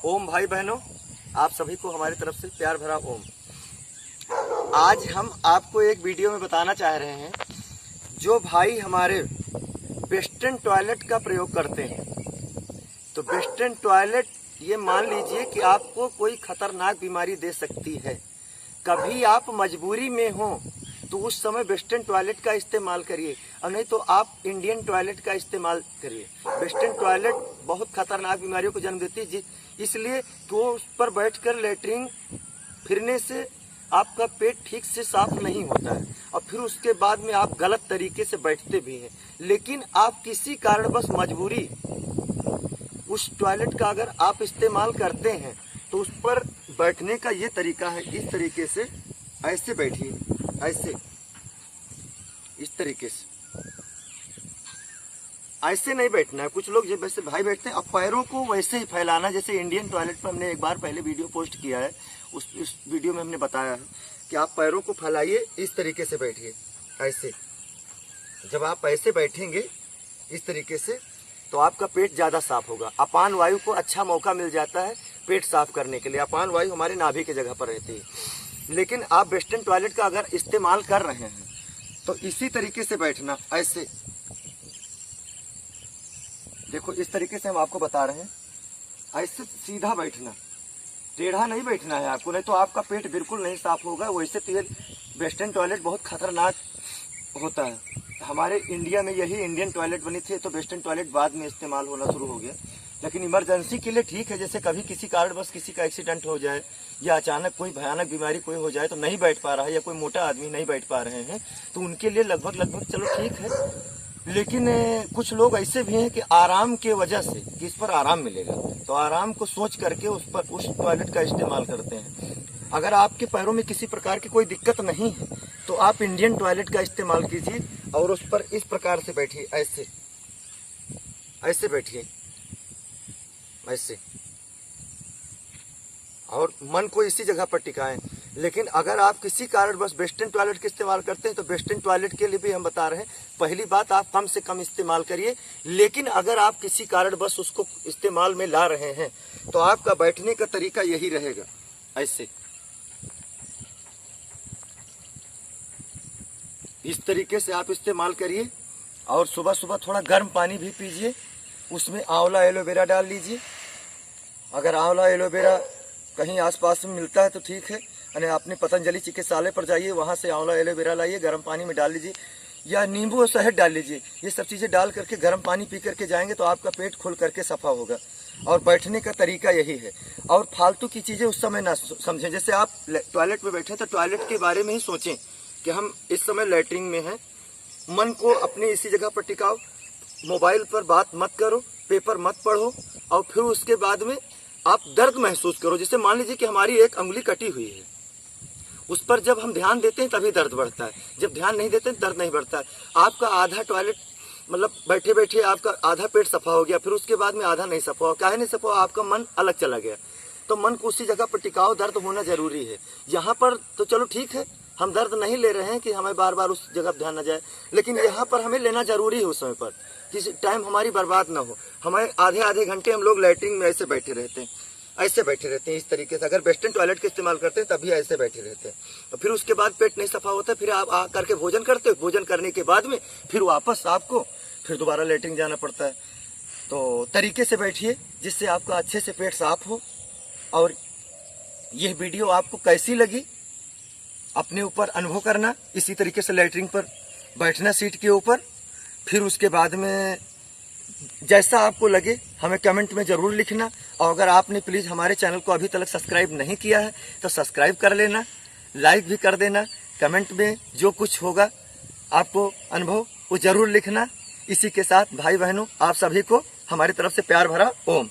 ओम भाई बहनों, आप सभी को हमारी तरफ से प्यार भरा ओम। आज हम आपको एक वीडियो में बताना चाह रहे हैं, जो भाई हमारे वेस्टर्न टॉयलेट का प्रयोग करते हैं, तो वेस्टर्न टॉयलेट ये मान लीजिए कि आपको कोई खतरनाक बीमारी दे सकती है। कभी आप मजबूरी में हो तो उस समय वेस्टर्न टॉयलेट का इस्तेमाल करिए, और नहीं तो आप इंडियन टॉयलेट का इस्तेमाल करिए। वेस्टर्न टॉयलेट बहुत खतरनाक बीमारियों को जन्म देती है, इसलिए तो उस पर बैठकर लेटरिन फिरने से आपका पेट ठीक से साफ नहीं होता है, और फिर उसके बाद में आप गलत तरीके से बैठते भी हैं। लेकिन आप किसी कारणवश मजबूरी उस टॉयलेट का अगर आप इस्तेमाल करते हैं तो उस पर बैठने का ये तरीका है, इस तरीके से ऐसे बैठिए, ऐसे इस तरीके से, ऐसे नहीं बैठना है। कुछ लोग जब वैसे भाई बैठते हैं, अब पैरों को वैसे ही फैलाना, जैसे इंडियन टॉयलेट पर हमने एक बार पहले वीडियो पोस्ट किया है, उस वीडियो में हमने बताया है कि आप पैरों को फैलाइए, इस तरीके से बैठिए ऐसे। जब आप ऐसे बैठेंगे इस तरीके से तो आपका पेट ज़्यादा साफ होगा। अपान वायु को अच्छा मौका मिल जाता है पेट साफ करने के लिए। अपान वायु हमारे नाभि की जगह पर रहती है। लेकिन आप वेस्टर्न टॉयलेट का अगर इस्तेमाल कर रहे हैं तो इसी तरीके से बैठना, ऐसे देखो, इस तरीके से हम आपको बता रहे हैं, ऐसे सीधा बैठना, टेढ़ा नहीं बैठना है आपको, नहीं तो आपका पेट बिल्कुल नहीं साफ होगा। वैसे तो वेस्टर्न टॉयलेट बहुत खतरनाक होता है। हमारे इंडिया में यही इंडियन टॉयलेट बनी थी, तो वेस्टर्न टॉयलेट बाद में इस्तेमाल होना शुरू हो गया। लेकिन इमरजेंसी के लिए ठीक है, जैसे कभी किसी कारणवश किसी का एक्सीडेंट हो जाए या अचानक कोई भयानक बीमारी कोई हो जाए तो नहीं बैठ पा रहा है, या कोई मोटा आदमी नहीं बैठ पा रहे हैं, तो उनके लिए लगभग चलो ठीक है। लेकिन कुछ लोग ऐसे भी हैं कि आराम के वजह से कि इस पर आराम मिलेगा, तो आराम को सोच करके उस टॉयलेट का इस्तेमाल करते हैं। अगर आपके पैरों में किसी प्रकार की कोई दिक्कत नहीं है तो आप इंडियन टॉयलेट का इस्तेमाल कीजिए, और उस पर इस प्रकार से बैठिए, ऐसे ऐसे बैठिए, ऐसे, और मन को इसी जगह पर टिकाएं। लेकिन अगर आप किसी कारण बस वेस्टर्न टॉयलेट का इस्तेमाल करते हैं तो वेस्टर्न टॉयलेट के लिए भी हम बता रहे हैं, पहली बात आप कम से कम इस्तेमाल करिए। लेकिन अगर आप किसी कारण बस उसको इस्तेमाल में ला रहे हैं तो आपका बैठने का तरीका यही रहेगा, ऐसे, इस तरीके से आप इस्तेमाल करिए। और सुबह सुबह थोड़ा गर्म पानी भी पीजिए, उसमें आंवला एलोवेरा डाल लीजिए। अगर आंवला एलोवेरा कहीं आसपास में मिलता है तो ठीक है, यानी अपने पतंजलि चिकित्सालय पर जाइए, वहाँ से आंवला एलोवेरा लाइए, गर्म पानी में डाल लीजिए, या नींबू और शहद डाल लीजिए। ये सब चीज़ें डाल करके गर्म पानी पी करके जाएंगे तो आपका पेट खुल करके सफा होगा। और बैठने का तरीका यही है। और फालतू की चीज़ें उस समय ना समझें। जैसे आप टॉयलेट में बैठे तो टॉयलेट के बारे में ही सोचें कि हम इस समय लैट्रिन में हैं। मन को अपनी इसी जगह पर टिकाओ, मोबाइल पर बात मत करो, पेपर मत पढ़ो, और फिर उसके बाद में आप दर्द महसूस करो। जैसे मान लीजिए कि हमारी एक अंगुली कटी हुई है, उस पर जब हम ध्यान देते हैं तभी दर्द बढ़ता है, जब ध्यान नहीं देते दर्द नहीं बढ़ता है। आपका आधा टॉयलेट मतलब बैठे बैठे आपका आधा पेट सफा हो गया, फिर उसके बाद में आधा नहीं सफा हुआ। काहे नहीं सफा हुआ? आपका मन अलग चला गया। तो मन को उसी जगह पर टिकाओ, दर्द होना जरूरी है। यहाँ पर तो चलो ठीक है, हम दर्द नहीं ले रहे हैं कि हमें बार बार उस जगह ध्यान न जाए, लेकिन यहाँ पर हमें लेना जरूरी है उस समय पर, किसी टाइम हमारी बर्बाद ना हो। हमारे आधे आधे घंटे हम लोग लैट्रिन में ऐसे बैठे रहते हैं, ऐसे बैठे रहते हैं इस तरीके से। अगर वेस्टर्न टॉयलेट का इस्तेमाल करते हैं तभी ऐसे बैठे रहते हैं, तो फिर उसके बाद पेट नहीं सफा होता। फिर आप आ करके भोजन करते हो, भोजन करने के बाद में फिर वापस आपको फिर दोबारा लैट्रिन जाना पड़ता है। तो तरीके से बैठिए जिससे आपका अच्छे से पेट साफ हो। और यह वीडियो आपको कैसी लगी अपने ऊपर अनुभव करना। इसी तरीके से लैट्रिन पर बैठना सीट के ऊपर, फिर उसके बाद में जैसा आपको लगे हमें कमेंट में ज़रूर लिखना। और अगर आपने प्लीज़ हमारे चैनल को अभी तक सब्सक्राइब नहीं किया है तो सब्सक्राइब कर लेना, लाइक भी कर देना। कमेंट में जो कुछ होगा आपको अनुभव वो ज़रूर लिखना। इसी के साथ भाई बहनों, आप सभी को हमारी तरफ से प्यार भरा ओम।